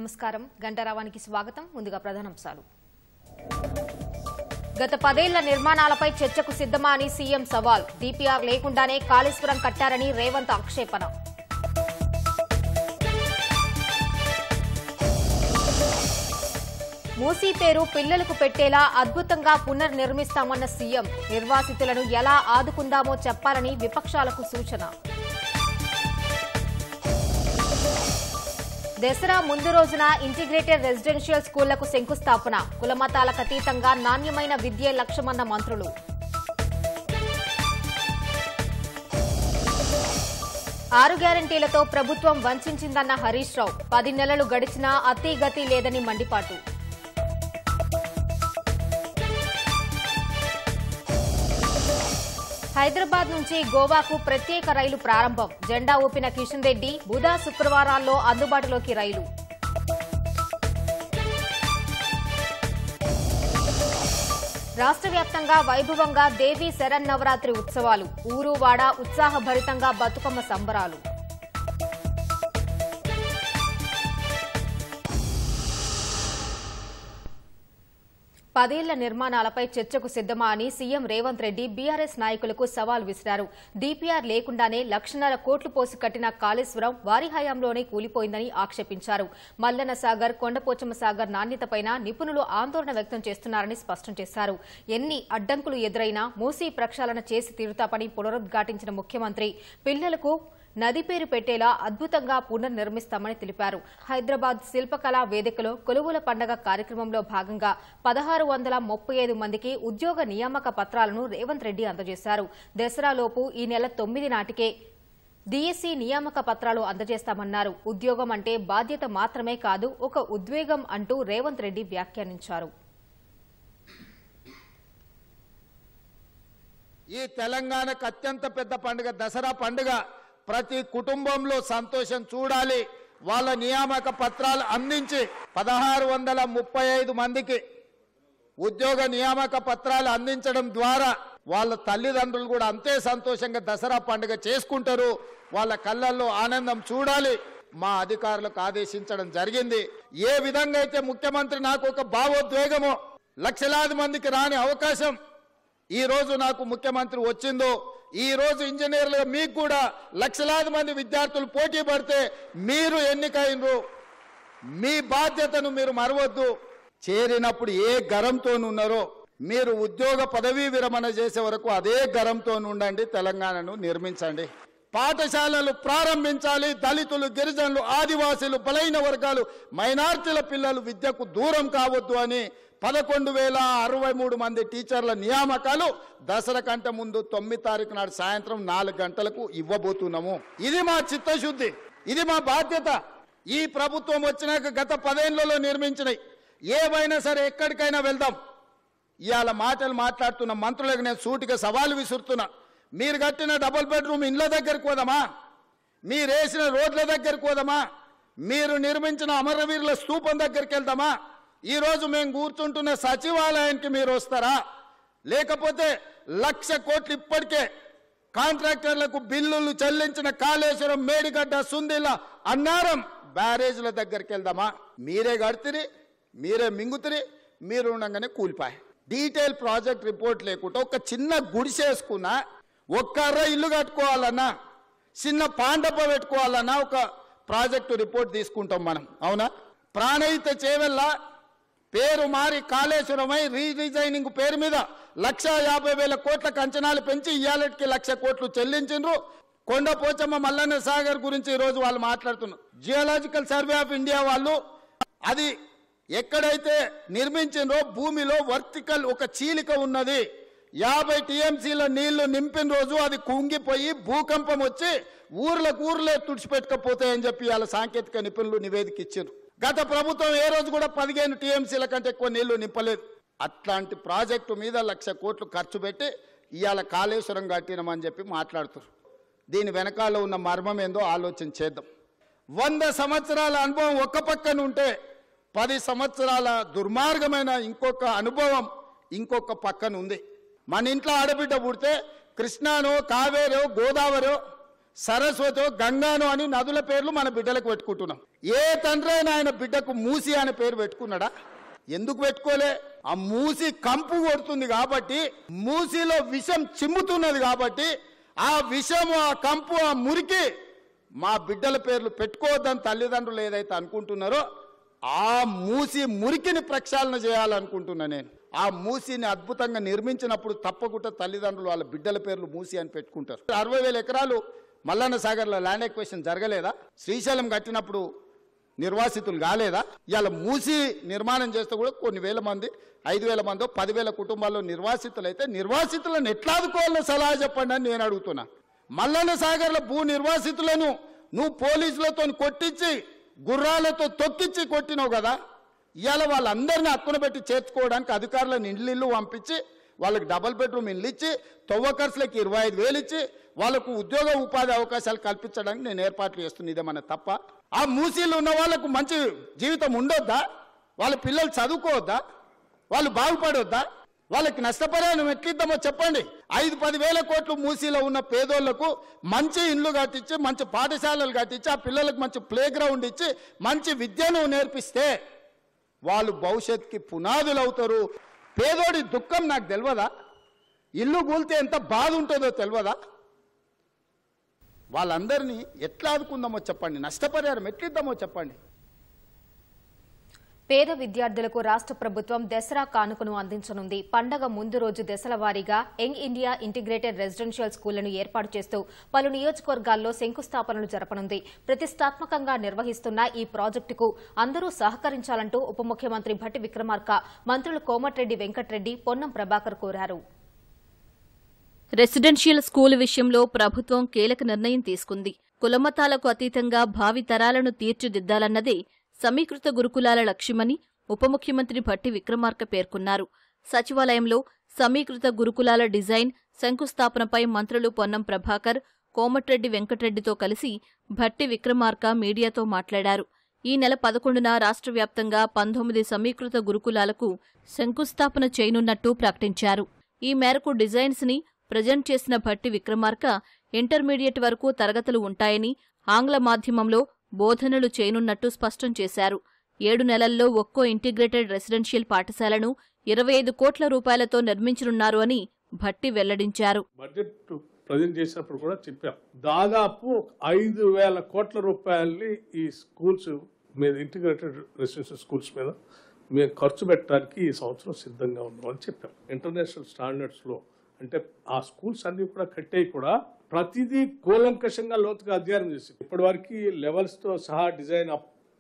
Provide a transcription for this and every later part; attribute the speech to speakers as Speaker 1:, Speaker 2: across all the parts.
Speaker 1: నమస్కారం గంటరావానికి స్వాగతం. ముందుగా ప్రధానాంశాలు. గత 10 ఏళ్ల నిర్మాణాలపై చర్చకు సిద్ధమా అని సీఎం సవాల్. డీపీఆర్ లేకుండానే కాళేశ్వరం కట్టారని రేవంత్ ఆక్షేపణ. మూసీ పేరు పిల్లలకు పెట్టేలా అద్భుతంగా పునర్నిర్మిస్తామన్న సీఎం. నిర్వాసితులను ఎలా ఆదుకుందామో చెప్పాలని విపక్షాలకు సూచన. దసరా ముందు రోజున ఇంటిగ్రేటెడ్ రెసిడెన్షియల్ స్కూళ్లకు శంకుస్థాపన. కులమతాలకు అతీతంగా నాణ్యమైన విద్యే లక్ష్యమన్న మంత్రులు. 6 గ్యారంటీలతో ప్రభుత్వం వంచిందన్న హరీష్ రావు. 10 నెలలు గడిచినా అతీగతి లేదని మండిపాటు. హైదరాబాద్ నుంచి గోవాకు ప్రత్యేక రైలు ప్రారంభం. జెండా ఊపిన కిషన్ రెడ్డి. బుధ శుక్రవారాల్లో అందుబాటులోకి రైలు. రాష్ట్ర వ్యాప్తంగా వైభవంగా దేవీ శరన్నవరాత్రి ఉత్సవాలు. ఊరు వాడ ఉత్సాహభరితంగా బతుకమ్మ సంబరాలు. పదేళ్ల నిర్మాణాలపై చర్చకు సిద్ధమా అని సీఎం రేవంత్ రెడ్డి బీఆర్ఎస్ నాయకులకు సవాల్ విసిరారు. డీపీఆర్ లేకుండానే 1,00,000 కోట్లు పోసి కట్టిన కాళేశ్వరం వారి హయాంలోనే కూలిపోయిందని ఆక్షేపించారు. మల్లన్న సాగర్, కొండపోచమ్మ సాగర్ నాణ్యతపైన నిపుణులు ఆందోళన వ్యక్తం చేస్తున్నారని స్పష్టం చేశారు. ఎన్ని అడ్డంకులు ఎదురైనా మూసీ ప్రక్షాళన చేసి తీరుతామని పునరుద్ఘాటించిన ముఖ్యమంత్రి పిల్లలకు నది పేరు పెట్టేలా అద్భుతంగా పునర్నిర్మిస్తామని తెలిపారు. హైదరాబాద్ శిల్పకళా వేదికలో కొలువుల పండగ కార్యక్రమంలో భాగంగా 1,635 మందికి ఉద్యోగ నియామక పత్రాలను రేవంత్ రెడ్డి అందజేశారు. దసరాలోపు ఈ నెల 9 నాటికే డీఎస్సీ నియామక పత్రాలు అందజేస్తామన్నారు. ఉద్యోగం అంటే బాధ్యత మాత్రమే కాదు, ఒక ఉద్వేగం అంటూ రేవంత్ రెడ్డి వ్యాఖ్యానించారు.
Speaker 2: ఈ తెలంగాణకు అత్యంత పెద్ద పండుగ దసరా పండుగ. ప్రతి కుటుంబంలో సంతోషం చూడాలి. వాళ్ళ నియామక పత్రాలు అందించి 1,635 మందికి ఉద్యోగ నియామక పత్రాలు అందించడం ద్వారా వాళ్ళ తల్లిదండ్రులు కూడా అంతే సంతోషంగా దసరా పండుగ చేసుకుంటారు. వాళ్ళ కళ్ళల్లో ఆనందం చూడాలి. మా అధికారులకు ఆదేశించడం జరిగింది. ఏ విధంగా అయితే ముఖ్యమంత్రి నాకు ఒక భావోద్వేగమో, లక్షలాది మందికి రాని అవకాశం ఈ రోజు నాకు ముఖ్యమంత్రి వచ్చిందో, ఈ రోజు ఇంజనీర్లుగా మీకు కూడా లక్షలాది మంది విద్యార్థులు పోటీ పడితే మీరు ఎన్నికైనరు. మీ బాధ్యతను మీరు మరవద్దు. చేరినప్పుడు ఏ గరంతో ఉన్నారో మీరు ఉద్యోగ పదవీ విరమణ చేసే వరకు అదే గరంతో ఉండండి. తెలంగాణను నిర్మించండి. పాఠశాలలు ప్రారంభించాలి. దళితులు, గిరిజనులు, ఆదివాసీలు, బలైన వర్గాలు, మైనార్టీల పిల్లలు విద్యకు దూరం కావద్దు అని 11,063 మంది టీచర్ల నియామకాలు దసరా కంటే ముందు 9 తారీఖు నాడు సాయంత్రం 4 గంటలకు ఇవ్వబోతున్నాము. ఇది మా చిత్తశుద్ధి, ఇది మా బాధ్యత. ఈ ప్రభుత్వం వచ్చినాక గత 10 ఏళ్లలో నిర్మించినవి ఏవైనా సరే ఎక్కడికైనా వెళ్దాం. ఇవాళ మాటలు మాట్లాడుతున్న మంత్రులకు నేను సూటిగా సవాలు విసురుతున్నా. మీరు కట్టిన డబుల్ బెడ్రూమ్ ఇండ్ల దగ్గరికి పోదామా? మీరు వేసిన రోడ్ల దగ్గరికి పోదామా? మీరు నిర్మించిన అమరవీరుల స్తూపం దగ్గరికి వెళ్దామా? ఈరోజు మేము కూర్చుంటున్న సచివాలయానికి మీరు వస్తారా? లేకపోతే 1,00,000 కోట్లు ఇప్పటికే కాంట్రాక్టర్లకు బిల్లులు చెల్లించిన కాళేశ్వరం, మేడిగడ్డ, సుందిల్ల, అన్నారం బ్యారేజ్ల దగ్గరికి వెళ్దామా? మీరే కడితిరి, మీరే మింగుతిరి, మీరు ఉండగానే కూలిపాయి. డీటెయిల్ ప్రాజెక్ట్ రిపోర్ట్ లేకుండా ఒక చిన్న గుడిసేసుకున్నా, ఒక్క ఇల్లు కట్టుకోవాలన్నా, చిన్న పాండప పెట్టుకోవాలన్నా ఒక ప్రాజెక్టు రిపోర్ట్ తీసుకుంటాం మనం. అవునా? ప్రాణహిత చేవెళ్ళ పేరు మారి కాళేశ్వరమై రీడిజైనింగ్ పేరు మీద 1,50,000 కోట్లకు అంచనాలు పెంచి ఇయాలటికి 1,00,000 కోట్లు చెల్లించిండ్రు. కొండపోచమ్మ, మల్లన్న సాగర్ గురించి ఈరోజు వాళ్ళు మాట్లాడుతున్నారు. జియోలాజికల్ సర్వే ఆఫ్ ఇండియా వాళ్ళు అది ఎక్కడైతే నిర్మించిండ్రో భూమిలో వర్టికల్ ఒక చీలిక ఉన్నది. 50 టీఎంసీల నీళ్లు నింపిన రోజు అది కుంగిపోయి భూకంపం వచ్చి ఊర్లే తుడిచిపెట్టకపోతాయని చెప్పి వాళ్ళ సాంకేతిక నిపుణులు నివేదిక ఇచ్చారు. గత ప్రభుత్వం ఏ రోజు కూడా 15 టీఎంసీల కంటే ఎక్కువ నీళ్లు నింపలేదు. అట్లాంటి ప్రాజెక్టు మీద 1,00,000 కోట్లు ఖర్చు పెట్టి ఇవాళ కాళేశ్వరం కట్టినామని చెప్పి మాట్లాడుతారు. దీని వెనకాల ఉన్న మర్మం ఏందో ఆలోచన చేద్దాం. 100 సంవత్సరాల అనుభవం ఒక్క పక్కన ఉంటే 10 సంవత్సరాల దుర్మార్గమైన ఇంకొక అనుభవం ఇంకొక పక్కన ఉంది. మన ఇంట్లో ఆడబిడ్డ పుడితే కృష్ణానో, కావేరో, గోదావరో సరస్వతి గంగాను అని నదుల పేర్లు మన బిడ్డలకు పెట్టుకుంటున్నాం. ఏ తండ్రి అయినా ఆయన బిడ్డకు మూసి అనే పేరు పెట్టుకున్నాడా? ఎందుకు పెట్టుకోలే? ఆ మూసి కంపు కొడుతుంది కాబట్టి, మూసిలో విషం చిమ్ముతున్నది కాబట్టి, ఆ విషము, ఆ కంపు, ఆ మురికి మా బిడ్డల పేర్లు పెట్టుకోవద్దని తల్లిదండ్రులు ఏదైతే అనుకుంటున్నారో ఆ మూసి మురికిని ప్రక్షాళన చేయాలనుకుంటున్నా నేను. ఆ మూసిని అద్భుతంగా నిర్మించినప్పుడు తప్పకుండా తల్లిదండ్రులు వాళ్ళ బిడ్డల పేర్లు మూసి అని పెట్టుకుంటారు. 60,000 ఎకరాలు మల్లన్న సాగర్లో ల్యాండ్ ఎక్విజిషన్ జరగలేదా? శ్రీశైలం కట్టినప్పుడు నిర్వాసితులు కాలేదా? ఇవాళ మూసి నిర్మాణం చేస్తే కూడా కొన్ని వేల మంది, 5,000 మందో 10,000 కుటుంబాల్లో నిర్వాసితులు అయితే నిర్వాసితులను ఎట్లా ఆదుకోవాలో సలహా చెప్పండి అని నేను అడుగుతున్నా. మల్లన్న సాగర్ల భూ నిర్వాసితులను నువ్వు పోలీసులతో కొట్టించి గుర్రాలతో తొక్కించి కొట్టినావు కదా. ఇవాళ వాళ్ళందరినీ హక్కున పెట్టి చేర్చుకోవడానికి అధికారులను ఇళ్ళు పంపించి వాళ్ళకి డబుల్ బెడ్రూమ్ ఇల్లు ఇచ్చి తొవ్వ ఖర్చులకి 25,000 ఇచ్చి వాళ్ళకు ఉద్యోగ ఉపాధి అవకాశాలు కల్పించడానికి నేను ఏర్పాట్లు చేస్తున్నా. ఇదేమన్నా తప్ప? ఆ మూసీలు ఉన్న వాళ్ళకు మంచి జీవితం ఉండొద్దా? వాళ్ళ పిల్లలు చదువుకోవద్దా? వాళ్ళు బాగుపడొద్దా? వాళ్ళకి నష్టపరిహారం ఎట్లిద్దామో చెప్పండి. 5-10 వేల కోట్లు మూసీలో ఉన్న పేదోళ్లకు మంచి ఇండ్లు కట్టించి, మంచి పాఠశాలలు కట్టించి, ఆ పిల్లలకు మంచి ప్లే గ్రౌండ్ ఇచ్చి మంచి విద్యను నేర్పిస్తే వాళ్ళు భవిష్యత్తుకి పునాదులు అవుతారు. పేదోడి దుఃఖం నాకు తెలియదా? ఇల్లు కూలితే ఎంత బాధ ఉంటుందో తెలియదా? వాళ్ళందరినీ ఎట్లా ఆదుకుందామో చెప్పండి, నష్టపరిహారం ఎట్లిద్దామో చెప్పండి.
Speaker 1: పేద విద్యార్థులకు రాష్ట్ర ప్రభుత్వం దసరా కానుకను అందించనుంది. పండగ ముందు రోజు దశల వారీగా యంగ్ ఇండియా ఇంటిగ్రేటెడ్ రెసిడెన్షియల్ స్కూళ్లను ఏర్పాటు చేస్తూ పలు నియోజకవర్గాల్లో శంకుస్థాపనలు జరపనుంది. ప్రతిష్టాత్మకంగా నిర్వహిస్తున్న ఈ ప్రాజెక్టుకు అందరూ సహకరించాలంటూ ఉప ముఖ్యమంత్రి భట్టి విక్రమార్క మంత్రులు కోమటిరెడ్డి వెంకటరెడ్డి, పొన్నం ప్రభాకర్ కోరారు.
Speaker 3: రెసిడెన్షియల్ స్కూల్ విషయంలో ప్రభుత్వం కీలక నిర్ణయం తీసుకుంది. కులమతాలకు అతీతంగా భావి తరాలను తీర్చిదిద్దాలన్నదే సమీకృత గురుకులాల లక్ష్యమని ఉప ముఖ్యమంత్రి భట్టి విక్రమార్క పేర్కొన్నారు. సచివాలయంలో సమీకృత గురుకులాల డిజైన్ శంకుస్థాపనపై మంత్రులు పొన్నం ప్రభాకర్, కోమటిరెడ్డి వెంకటరెడ్డితో కలిసి భట్టి విక్రమార్క మీడియాతో మాట్లాడారు. ఈ నెల 11న రాష్ట్ర వ్యాప్తంగా 19 సమీకృత గురుకులాలకు శంకుస్థాపన చేయనున్నట్టు ప్రకటించారు. ఈ మేరకు డిజైన్స్ ని ప్రజెంట్ చేసిన భట్టి విక్రమార్క ఇంటర్మీడియట్ వరకు తరగతులు ఉంటాయని, ఆంగ్ల మాధ్యమంలో బోధనలు చేయనున్నట్టు స్పష్టం చేశారు. 7 నెలల్లో ఒక్కో ఇంటిగ్రేటెడ్ రెసిడెన్షియల్ పాఠశాలను 25 కోట్ల రూపాయలతో నిర్మించనున్నారు అని భట్టి వెల్లడించారు.
Speaker 4: బడ్జెట్ ప్రజెంట్ చేసినప్పుడు కూడా చెప్పాం, దాదాపు 5,000 కోట్ల రూపాయల్ని ఈ స్కూల్స్ మీద, ఇంటిగ్రేటెడ్ రెసిడెన్షియల్ స్కూల్స్ మీద మేము ఖర్చు పెట్టడానికి ఈ సంవత్సరం సిద్ధంగా ఉన్నామని చెప్పాం. ఇంటర్నేషనల్ స్టాండర్డ్స్లో అంటే ఆ స్కూల్స్ అన్ని కూడా కట్టేవి కూడా ప్రతిదీ కూలంకషంగా లోతుగా అధ్యయనం చేసింది. ఇప్పటి వరకు లెవెల్స్తో సహా డిజైన్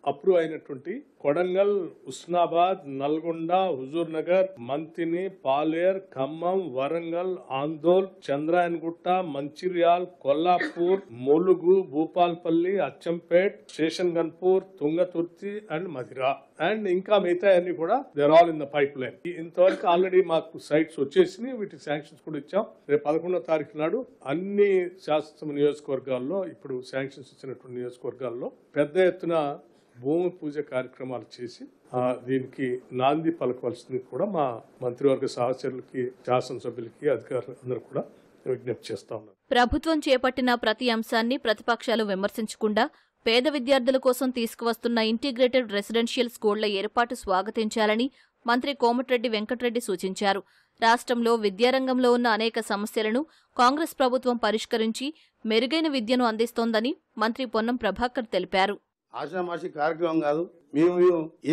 Speaker 4: అప్రూవ్ అయినటువంటి Kodangal, Husnabad, Nalgonda, Huzur Nagar, Manthani, Palair, Khammam, Warangal, Andole, Chandrayangutta, Mancherial, Kollapur, Mulugu, Bhupalpally, Achampet, Station Ghanpur, Thungathurthi and Madhira and ఇంకా మిగతా అన్ని కూడా there all in the pipeline. ఇంతవరకు ఆల్రెడీ మాకు సైట్స్ వచ్చేసి వీటికి శాంక్షన్స్ కూడా ఇచ్చాం. రేపు 11వ తారీఖు నాడు అన్ని శాసనసభ నియోజకవర్గాల్లో, ఇప్పుడు శాంక్షన్స్ ఇచ్చినటువంటి నియోజకవర్గాల్లో పెద్ద ఎత్తున భూమి పూజ కార్యక్రమాలు చేసి దీనికి నాంది పలకవలసింది కూడా మా మంత్రివర్గ సహచరులకి, శాసనసభ్యులకి, అధికారులందరూ కూడా విజ్ఞప్తి చేస్తా ఉన్నారు.
Speaker 3: ప్రభుత్వం చేపట్టిన ప్రతి అంశాన్ని ప్రతిపక్షాలు విమర్శించకుండా పేద విద్యార్థుల కోసం తీసుకువస్తున్న ఇంటిగ్రేటెడ్ రెసిడెన్షియల్ స్కూళ్ల ఏర్పాటు స్వాగతించాలని మంత్రి కోమటిరెడ్డి వెంకటరెడ్డి సూచించారు. రాష్ట్రంలో విద్యారంగంలో ఉన్న అనేక సమస్యలను కాంగ్రెస్ ప్రభుత్వం పరిష్కరించి మెరుగైన విద్యను అందిస్తోందని మంత్రి పొన్నం ప్రభాకర్ తెలిపారు.
Speaker 5: ఆషామాషి కార్యక్రమం కాదు. మేము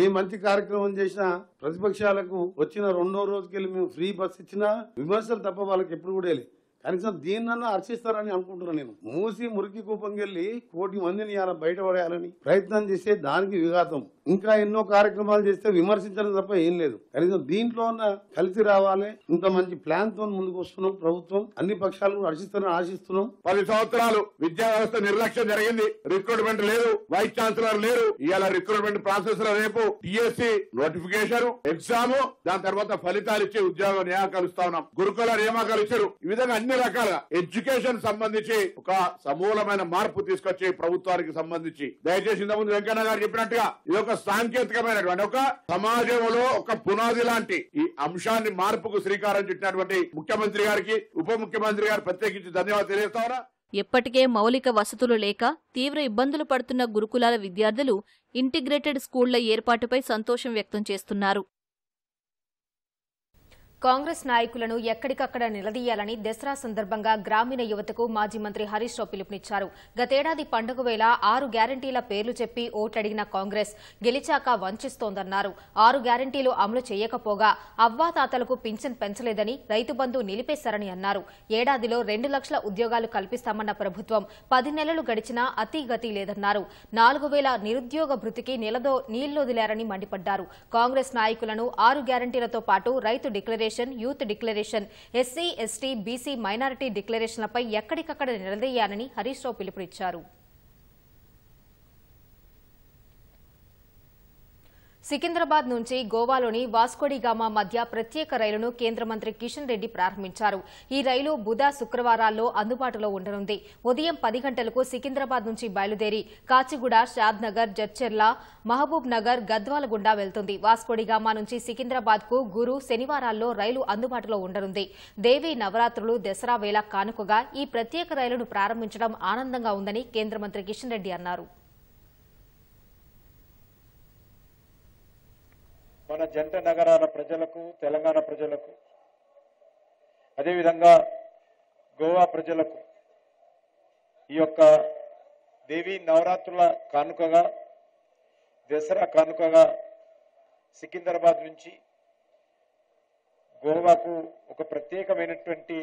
Speaker 5: ఏ మంచి కార్యక్రమం చేసినా ప్రతిపక్షాలకు వచ్చిన 2వ రోజుకెళ్ళి మేము ఫ్రీ బస్ ఇచ్చినా విమర్శలు తప్ప వాళ్ళకి ఎప్పుడు కూడా వెళ్ళి కనీసం దీన్నన్నా హర్షిస్తారని అనుకుంటున్నాను. నేను మూసి మురికి కూపంకెళ్ళి 1 కోటి మందిని ఇలా బయటపడేయాలని ప్రయత్నం చేస్తే దానికి విఘాతం. ఇంకా ఎన్నో కార్యక్రమాలు చేస్తే విమర్శించడం తప్ప ఏం లేదు. కనీసం దీంట్లో ఉన్న కలిసి రావాలి. ఇంత మంచి ప్లాన్ తో ముందుకు వస్తున్నాం. ప్రభుత్వం అన్ని పక్షాలు హర్షిస్తారని ఆశిస్తున్నాం.
Speaker 6: 10 సంవత్సరాలు విద్యా వ్యవస్థ నిర్లక్ష్యం జరిగింది. రిక్రూట్మెంట్ లేదు, వైస్ ఛాన్సలర్ లేరు. ఇవాళ రిక్రూట్మెంట్ ప్రాసెస్ లో రేపు టీఎస్సీ నోటిఫికేషన్, ఎగ్జామ్, దాని తర్వాత ఫలితాలు ఇచ్చి ఉద్యోగ నియామకాలు ఇస్తా ఉన్నాం. గురుకుల నియామకాలు ఇచ్చారు. ఈ విధంగా అన్ని రకాలుగా ఎడ్యుకేషన్ సంబంధించి ఒక సమూలమైన మార్పు తీసుకొచ్చి ప్రభుత్వానికి సంబంధించి దయచేసి ఇంతకుముందు వెంకన్న గారు చెప్పినట్టుగా ఇది ఒక సాంకేతికమైనటువంటి ఒక సమాజంలో ఒక పునాది లాంటి ఈ అంశాన్ని మార్పుకు శ్రీకారం చుట్టినటువంటి ముఖ్యమంత్రి గారికి, ఉప ముఖ్యమంత్రి గారు ప్రత్యేకించి ధన్యవాదాలు తెలియజేస్తా ఉన్నా.
Speaker 3: ఎప్పటికే మౌలిక వసతులు లేక తీవ్ర ఇబ్బందులు పడుతున్న గురుకులాల విద్యార్థులు ఇంటిగ్రేటెడ్ స్కూళ్ల ఏర్పాటుపై సంతోషం వ్యక్తం చేస్తున్నారు.
Speaker 1: కాంగ్రెస్ నాయకులను ఎక్కడికక్కడ నిలదీయాలని దసరా సందర్భంగా గ్రామీణ యువతకు మాజీ మంత్రి హరీష్ రావు పిలుపునిచ్చారు. గతేడాది పండుగ వేళ 6 గ్యారంటీల పేర్లు చెప్పి ఓటడిగిన కాంగ్రెస్ గెలిచాక వంచిస్తోందన్నారు. 6 గ్యారంటీలు అమలు చేయకపోగా అవ్వాతాతలకు పింఛన్ పెంచలేదని, రైతు బంధు నిలిపేశారని అన్నారు. ఏడాదిలో 2 లక్షల ఉద్యోగాలు కల్పిస్తామన్న ప్రభుత్వం 10 నెలలు గడిచినా అతీగతి లేదన్నారు. 4000 నిరుద్యోగ భృతికి నీళ్లొదిలారని మండిపడ్డారు. కాంగ్రెస్ నాయకులను 6 గ్యారంటీలతో పాటు రైతు declaration, youth declaration, SC, ST, BC, minority డిక్లరేషన్లపై ఎక్కడికక్కడ నిలదీయాలని హరీష్ రావు పిలుపునిచ్చారు. సికింద్రాబాద్ నుంచి గోవాలోని వాస్కోడిగామా మధ్య ప్రత్యేక రైలును కేంద్ర మంత్రి కిషన్ రెడ్డి ప్రారంభించారు. ఈ రైలు బుధ, శుక్రవారాల్లో అందుబాటులో ఉండనుంది. ఉదయం 10 గంటలకు సికింద్రాబాద్ నుంచి బయలుదేరి కాచిగూడ, షాద్నగర్, జడ్చెర్ల, మహబూబ్ నగర్, గద్వాల గుండా వెళ్తుంది. వాస్కోడిగామా నుంచి సికింద్రాబాద్ కు గురు, శనివారాల్లో రైలు అందుబాటులో ఉండనుంది. దేవీ నవరాత్రులు, దసరా వేళ కానుకగా ఈ ప్రత్యేక రైలును ప్రారంభించడం ఆనందంగా ఉందని కేంద్ర మంత్రి కిషన్ రెడ్డి అన్నారు.
Speaker 7: మన జంట నగరాల ప్రజలకు, తెలంగాణ ప్రజలకు, అదేవిధంగా గోవా ప్రజలకు ఈ యొక్క దేవీ నవరాత్రుల కానుకగా, దసరా కానుకగా సికింద్రాబాద్ నుంచి గోవాకు ఒక ప్రత్యేకమైనటువంటి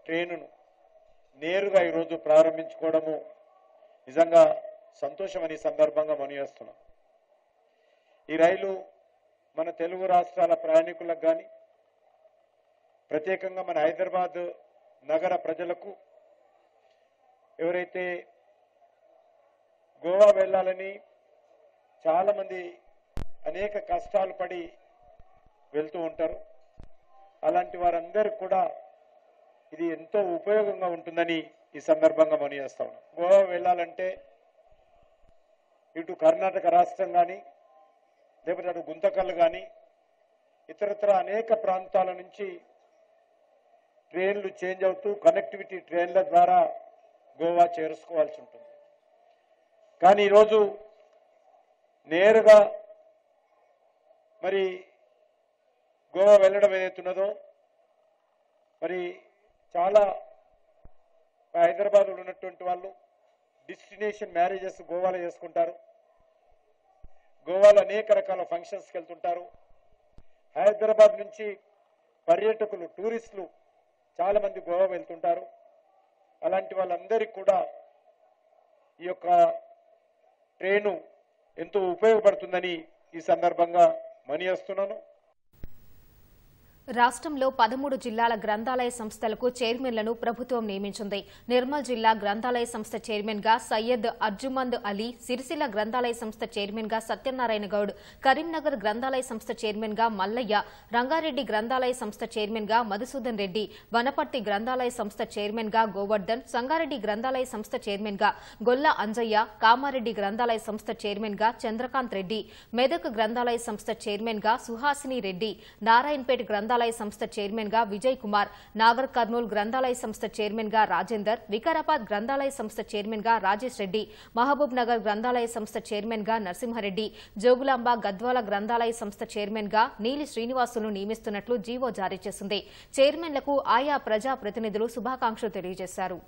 Speaker 7: ట్రైనును నేరుగా ఈరోజు ప్రారంభించుకోవడము నిజంగా సంతోషమని సందర్భంగా మనవేస్తున్నాం. ఈ రైలు మన తెలుగు రాష్ట్రాల ప్రయాణికులకు కానీ, ప్రత్యేకంగా మన హైదరాబాద్ నగర ప్రజలకు, ఎవరైతే గోవా వెళ్ళాలని చాలా మంది అనేక కష్టాలు పడి వెళ్తూ ఉంటారు, అలాంటి వారందరికీ కూడా ఇది ఎంతో ఉపయోగంగా ఉంటుందని ఈ సందర్భంగా మనవేస్తా ఉన్నాం. గోవా వెళ్ళాలంటే ఇటు కర్ణాటక రాష్ట్రం కానీ, లేకపోతే అటు గుంతకల్లు కానీ, ఇతరత్ర అనేక ప్రాంతాల నుంచి ట్రైన్లు చేంజ్ అవుతూ కనెక్టివిటీ ట్రైన్ల ద్వారా గోవా చేరుకోవాల్సి ఉంటుంది. కానీ ఈరోజు నేరుగా మరి గోవా వెళ్ళడం ఏదైతున్నదో, మరి చాలా హైదరాబాద్లో ఉన్నటువంటి వాళ్ళు డెస్టినేషన్ మ్యారేజెస్ గోవాలో చేసుకుంటారు, గోవాలో అనేక రకాల ఫంక్షన్స్కి వెళ్తుంటారు. హైదరాబాద్ నుంచి పర్యాటకులు, టూరిస్టులు చాలా మంది గోవా వెళ్తుంటారు. అలాంటి వాళ్ళందరికీ కూడా ఈ యొక్క ట్రైను ఎంతో ఉపయోగపడుతుందని ఈ సందర్భంగా మనవేస్తున్నాను.
Speaker 1: రాష్ట్రంలో 13 జిల్లాల గ్రంథాలయ సంస్థలకు చైర్మన్లను ప్రభుత్వం నియమించింది. నిర్మల్ జిల్లా గ్రంథాలయ సంస్థ చైర్మన్ గా సయ్యద్ అర్జుమంద్ అలీ, సిరిసిల్ల గ్రంథాలయ సంస్థ చైర్మన్ గా సత్యనారాయణ గౌడ్, కరీంనగర్ గ్రంథాలయ సంస్థ చైర్మన్ గా మల్లయ్య, రంగారెడ్డి గ్రంథాలయ సంస్థ చైర్మన్ గా మధుసూదన్ రెడ్డి, వనపర్తి గ్రంథాలయ సంస్థ చైర్మన్ గా గోవర్ధన్, సంగారెడ్డి గ్రంథాలయ సంస్థ చైర్మన్ గా గొల్ల అంజయ్య, కామారెడ్డి గ్రంథాలయ సంస్థ చైర్మన్ గా చంద్రకాంత్ రెడ్డి, మెదక్ గ్రంథాలయ సంస్థ చైర్మన్ గా సుహాసిని రెడ్డి, నారాయణపేట గ్రంథాలయ సంస్థ చైర్మన్ గా విజయ్ కుమార్, నాగర్ కర్నూల్ గ్రంథాలయ సంస్థ చైర్మన్ గా రాజేందర్, వికారాబాద్ గ్రంథాలయ సంస్థ చైర్మన్ గా రాజేష్ రెడ్డి, మహబూబ్ నగర్ గ్రంథాలయ సంస్థ చైర్మన్ గా నరసింహారెడ్డి, జోగులాంబ గద్వాల గ్రంథాలయ సంస్థ చైర్మన్ గా నీలి శ్రీనివాసులను నియమిస్తున్నట్లు జీవో జారీ చేసింది. చైర్మన్లకు ఆయా ప్రజా ప్రతినిధులు శుభాకాంక్షలు తెలియజేశారు.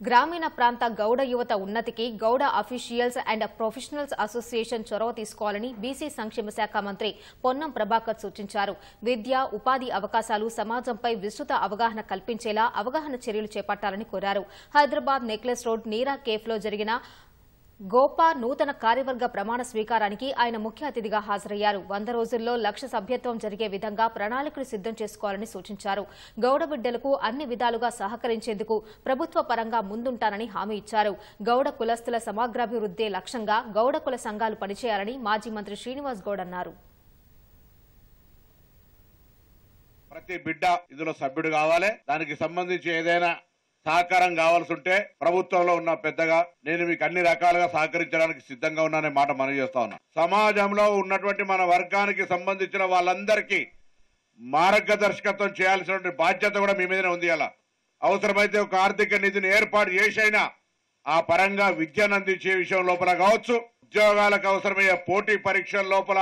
Speaker 1: గ్రామీణ ప్రాంత గౌడ యువత ఉన్నతికి Gowda officials and professionals association చొరవ తీసుకోవాలని బీసీ సంక్షేమ శాఖ మంత్రి పొన్నం ప్రభాకర్ సూచించారు. విద్య, ఉపాధి అవకాశాలు, సమాజంపై విస్తృత అవగాహన కల్పించేలా అవగాహన చర్యలు చేపట్టాలని కోరారు. హైదరాబాద్ నెక్లెస్ రోడ్ నీరా కేఫ్లో జరిగిన గోపా నూతన కార్యవర్గ ప్రమాణ స్వీకారానికి ఆయన ముఖ్య అతిథిగా హాజరయ్యారు. 100 రోజుల్లో 1,00,000 సభ్యత్వం జరిగే విధంగా ప్రణాళికలు సిద్దం చేసుకోవాలని సూచించారు. గౌడ బిడ్డలకు అన్ని విధాలుగా సహకరించేందుకు ప్రభుత్వ పరంగా ముందుంటానని హామీ ఇచ్చారు. గౌడ కులస్తుల సమగ్రాభివృద్దే లక్ష్యంగా గౌడ కుల సంఘాలు పనిచేయాలని మాజీ మంత్రి శ్రీనివాస్ గౌడ్ అన్నారు.
Speaker 6: ప్రతి బిడ్డ ఇందులో సభ్యుడు కావాలి. దానికి సంబంధించి ఏదైనా సహకారం కావాల్సి ఉంటే ప్రభుత్వంలో ఉన్న పెద్దగా నేను మీకు అన్ని రకాలుగా సహకరించడానికి సిద్ధంగా ఉన్నానే మాట మనవి చేస్తా ఉన్నా. సమాజంలో ఉన్నటువంటి మన వర్గానికి సంబంధించిన వాళ్ళందరికీ మార్గదర్శకత్వం చేయాల్సినటువంటి బాధ్యత కూడా మీ మీదనే ఉంది. అలా అవసరమైతే ఒక ఆర్థిక నిధిని ఏర్పాటు చేసైనా ఆ పరంగా విద్యను అందించే విషయం లోపల కావచ్చు, ఉద్యోగాలకు అవసరమయ్యే పోటీ పరీక్షల లోపల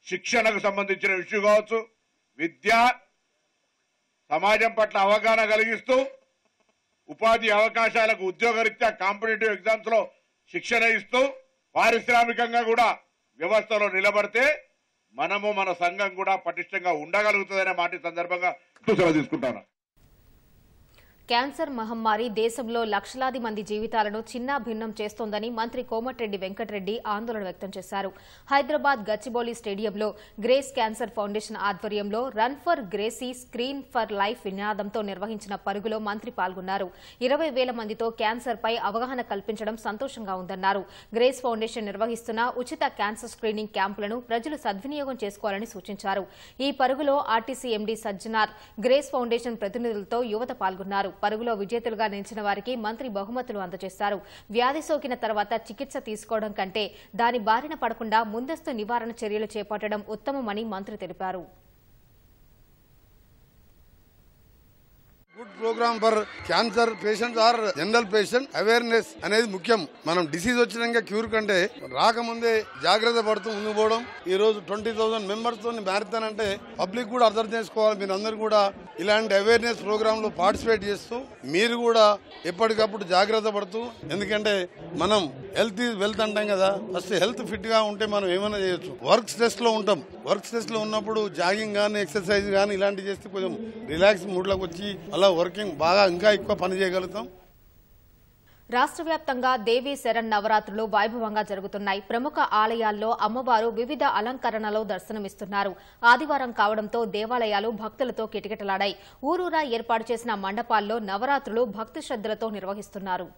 Speaker 6: శిక్షణకు సంబంధించిన విషయం కావచ్చు, విద్య సమాజం పట్ల అవగాహన కలిగిస్తూ ఉపాధి అవకాశాలకు ఉద్యోగరీత్యా కాంపిటేటివ్ ఎగ్జామ్స్ లో శిక్షణ ఇస్తూ పారిశ్రామికంగా కూడా వ్యవస్థలో నిలబడితే మనము మన సంఘం కూడా పటిష్టంగా ఉండగలుగుతుందనే మాట సందర్భంగా తీసుకుంటాను.
Speaker 1: క్యాన్సర్ మహమ్మారి దేశంలో లక్షలాది మంది జీవితాలను చిన్నాభిన్నం చేస్తోందని మంత్రి కోమటిరెడ్డి వెంకటరెడ్డి ఆందోళన వ్యక్తం చేశారు. హైదరాబాద్ గచ్చిబౌలి స్టేడియంలో గ్రేస్ క్యాన్సర్ ఫౌండేషన్ ఆధ్వర్యంలో run for Gracie screen for life నినాదంతో నిర్వహించిన పరుగులో మంత్రి పాల్గొన్నారు. 20,000 మందితో క్యాన్సర్ పై అవగాహన కల్పించడం సంతోషంగా ఉందన్నారు. గ్రేస్ ఫౌండేషన్ నిర్వహిస్తున్న ఉచిత క్యాన్సర్ స్క్రీనింగ్ క్యాంపులను ప్రజలు సద్వినియోగం చేసుకోవాలని సూచించారు. ఈ పరుగులో RTC MD Sajjanar, Grace Foundation ప్రతినిధులతో యువత పాల్గొన్నారు. పరుగులో విజేతలుగా నిలిచిన వారికి మంత్రి బహుమతులు అందజేశారు. వ్యాధి సోకిన తర్వాత చికిత్స తీసుకోవడం కంటే దాని బారిన పడకుండా ముందస్తు నివారణ చర్యలు చేపట్టడం ఉత్తమమని మంత్రి తెలిపారు.
Speaker 5: Good programme for cancer patients or general patient awareness అనేది ముఖ్యం. మనం డిసీజ్ వచ్చినాక క్యూర్ కంటే రాకముందే జాగ్రత్త పడుతూ ముందుకు పోవడం. ఈ రోజు 20,000 మెంబర్స్ తో మ్యారథాన్ అంటే పబ్లిక్ కూడా అర్థం చేసుకోవాలి. మీరు అందరూ కూడా ఇలాంటి అవేర్నెస్ ప్రోగ్రామ్ లో పార్టిసిపేట్ చేస్తూ మీరు కూడా ఎప్పటికప్పుడు జాగ్రత్త పడుతూ, ఎందుకంటే మనం హెల్త్ ఈజ్ వెల్త్ అంటాం కదా, ఫస్ట్ హెల్త్ ఫిట్ గా ఉంటే మనం ఏమైనా చేయొచ్చు. వర్క్ స్ట్రెస్ లో ఉంటాం, వర్క్ స్ట్రెస్ లో ఉన్నప్పుడు జాగింగ్ గానీ ఎక్సర్సైజ్ గానీ ఇలాంటివి చేస్తే కొంచెం రిలాక్స్ మూడ్ లోకి వచ్చి అలా వర్కింగ్ బాగా ఇంకా ఎక్కువ పని చేయగలుగుతాం.
Speaker 1: రాష్ట్ర వ్యాప్తంగా దేవీ శరణ్ నవరాత్రులు వైభవంగా జరుగుతున్నాయి. ప్రముఖ ఆలయాల్లో అమ్మవారు వివిధ అలంకరణలో దర్శనమిస్తున్నారు. ఆదివారం కావడంతో దేవాలయాలు భక్తులతో కిటకిటలాడాయి. ఊరూరా ఏర్పాటు చేసిన మండపాల్లో నవరాత్రులు భక్తి శ్రద్దలతో నిర్వహిస్తున్నారు.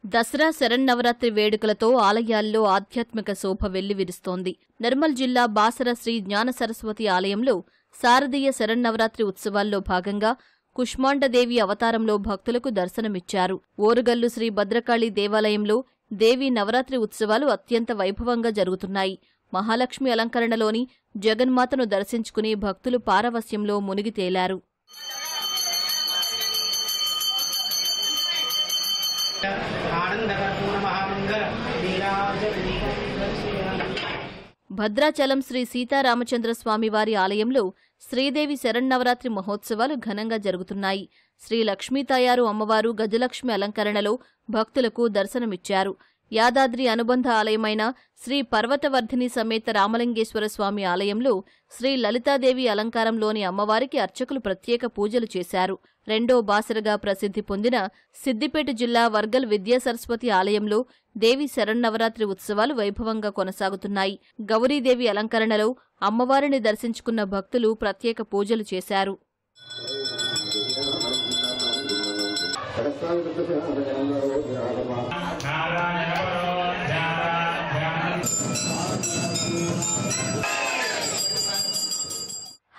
Speaker 3: దసరా శరన్నవరాత్రి వేడుకలతో ఆలయాల్లో ఆధ్యాత్మిక శోభ వెల్లివిరుస్తోంది. నిర్మల్ జిల్లా బాసర శ్రీ జ్ఞాన సరస్వతి ఆలయంలో శారదీయ శరన్నవరాత్రి ఉత్సవాల్లో భాగంగా కుష్మాండదేవి అవతారంలో భక్తులకు దర్శనమిచ్చారు. ఓరుగల్లు శ్రీ భద్రకాళి దేవాలయంలో దేవీ నవరాత్రి ఉత్సవాలు అత్యంత వైభవంగా జరుగుతున్నాయి. మహాలక్ష్మి అలంకరణలోని జగన్మాతను దర్శించుకుని భక్తులు పారవస్యంలో మునిగి తేలారు. భద్రాచలం శ్రీ సీతారామచంద్రస్వామివారి ఆలయంలో శ్రీదేవి శరన్నవరాత్రి మహోత్సవాలు ఘనంగా జరుగుతున్నాయి. శ్రీ లక్ష్మీతాయారు అమ్మవారు గజలక్ష్మి అలంకరణలో భక్తులకు దర్శనమిచ్చారు. యాదాద్రి అనుబంధ ఆలయమైన శ్రీ పర్వతవర్ధిని సమేత రామలింగేశ్వర స్వామి ఆలయంలో శ్రీ లలితాదేవి అలంకారంలోని అమ్మవారికి అర్చకులు ప్రత్యేక పూజలు చేశారు. రెండో బాసరగా ప్రసిద్ధి పొందిన సిద్దిపేట జిల్లా వర్గల్ విద్యాసరస్వతి ఆలయంలో దేవి శరన్నవరాత్రి ఉత్సవాలు వైభవంగా కొనసాగుతున్నాయి. గౌరీదేవి అలంకరణలో అమ్మవారిని దర్శించుకున్న భక్తులు ప్రత్యేక పూజలు చేశారు.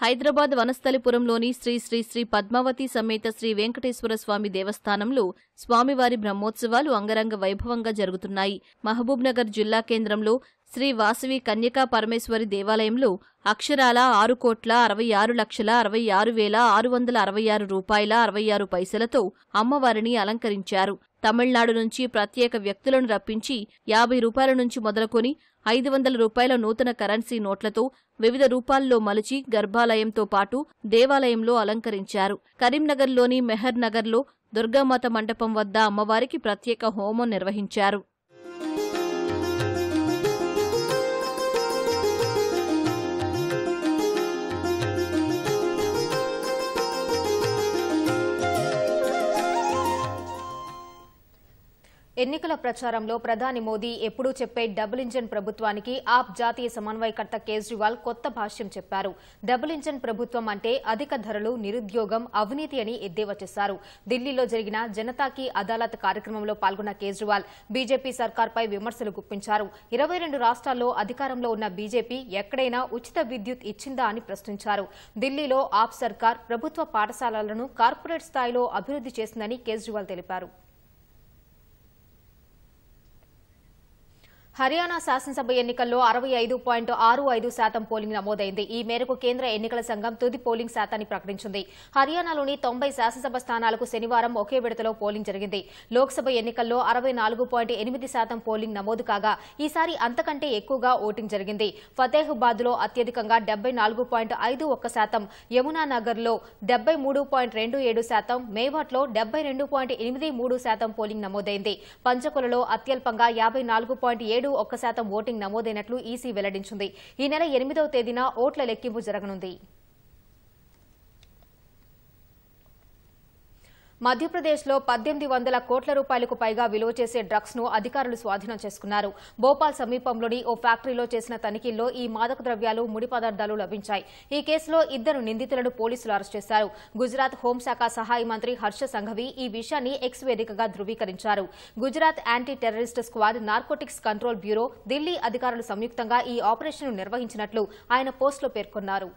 Speaker 3: హైదరాబాద్ వనస్థలిపురంలోని శ్రీ శ్రీ శ్రీ పద్మావతి సమేత శ్రీ వెంకటేశ్వర స్వామి దేవస్థానంలో స్వామివారి బ్రహ్మోత్సవాలు అంగరంగ వైభవంగా జరుగుతున్నాయి. మహబూబ్నగర్ జిల్లా కేంద్రంలో శ్రీ వాసవి కన్యకా పరమేశ్వరి దేవాలయంలో అక్షరాల 6,66,66,666 రూపాయల 66 పైసలతో అమ్మవారిని అలంకరించారు. తమిళనాడు నుంచి ప్రత్యేక వ్యక్తులను రప్పించి 50 రూపాయల నుంచి మొదలుకొని 500 రూపాయల నూతన కరెన్సీ నోట్లతో వివిధ రూపాల్లో మలిచి గర్భాలయంతో పాటు దేవాలయంలో అలంకరించారు. కరీంనగర్లోని మెహర్ నగర్లో దుర్గామాత మండపం వద్ద అమ్మవారికి ప్రత్యేక హోమం నిర్వహించారు.
Speaker 1: ఎన్నికల ప్రచారంలో ప్రధాని మోదీ ఎప్పుడూ చెప్పే డబుల్ ఇంజన్ ప్రభుత్వానికి ఆప్ జాతీయ సమన్వయకర్త కేజ్రీవాల్ కొత్త భాష్యం చెప్పారు. డబుల్ ఇంజన్ ప్రభుత్వం అంటే అధిక ధరలు, నిరుద్యోగం, అవినీతి అని ఎద్దేవా చేశారు. ఢిల్లీలో జరిగిన జనతా కీ అదాలత్ కార్యక్రమంలో పాల్గొన్న కేజ్రీవాల్ బీజేపీ సర్కార్పై విమర్శలు గుప్పించారు. 22 రాష్ట్రాల్లో అధికారంలో ఉన్న బీజేపీ ఎక్కడైనా ఉచిత విద్యుత్ ఇచ్చిందా అని ప్రశ్నించారు. ఢిల్లీలో ఆప్ సర్కార్ ప్రభుత్వ పాఠశాలలను కార్పొరేట్ స్థాయిలో అభివృద్ధి చేసిందని కేజ్రీవాల్ తెలిపారు. హర్యానా శాసనసభ ఎన్నికల్లో 65.65% పోలింగ్ నమోదైంది. ఈ మేరకు కేంద్ర ఎన్నికల సంఘం తుది పోలింగ్ శాతాన్ని ప్రకటించింది. హర్యానాలోని 90 శాసనసభ స్థానాలకు శనివారం ఒకే విడతలో పోలింగ్ జరిగింది. లోక్సభ ఎన్నికల్లో 64.8% పోలింగ్ నమోదు కాగా ఈసారి అంతకంటే ఎక్కువగా ఓటింగ్ జరిగింది. ఫతేహాబాద్లో అత్యధికంగా 74.51%, యమునానగర్లో 73.27%, మేవాట్లో 72.83% పోలింగ్ నమోదైంది. పంచకులలో అత్యల్పంగా 54.71% ఓటింగ్ నమోదైనట్లు ఈసీ వెల్లడించింది. ఈ నెల 8వ తేదీన ఓట్ల లెక్కింపు జరగనుంది. మధ్యప్రదేశ్లో 1800 కోట్ల రూపాయలకు పైగా విలువ చేసే డ్రగ్స్ ను అధికారులు స్వాధీనం చేసుకున్నారు. భోపాల్ సమీపంలోని ఓ ఫ్యాక్టరీలో చేసిన తనిఖీల్లో ఈ మాదక ద్రవ్యాలు, ముడి పదార్థాలు లభించాయి. ఈ కేసులో 2 నిందితులను పోలీసులు అరెస్ట్ చేశారు. గుజరాత్ హోంశాఖ సహాయ మంత్రి హర్ష సంఘవి ఈ విషయాన్ని ఎక్స్ వేదికగా ధృవీకరించారు. Gujarat anti terrorist squad, narcotics control bureau, Delhi అధికారులు సంయుక్తంగా ఈ ఆపరేషన్ను నిర్వహించినట్లు ఆయన పోస్టులో పేర్కొన్నారు.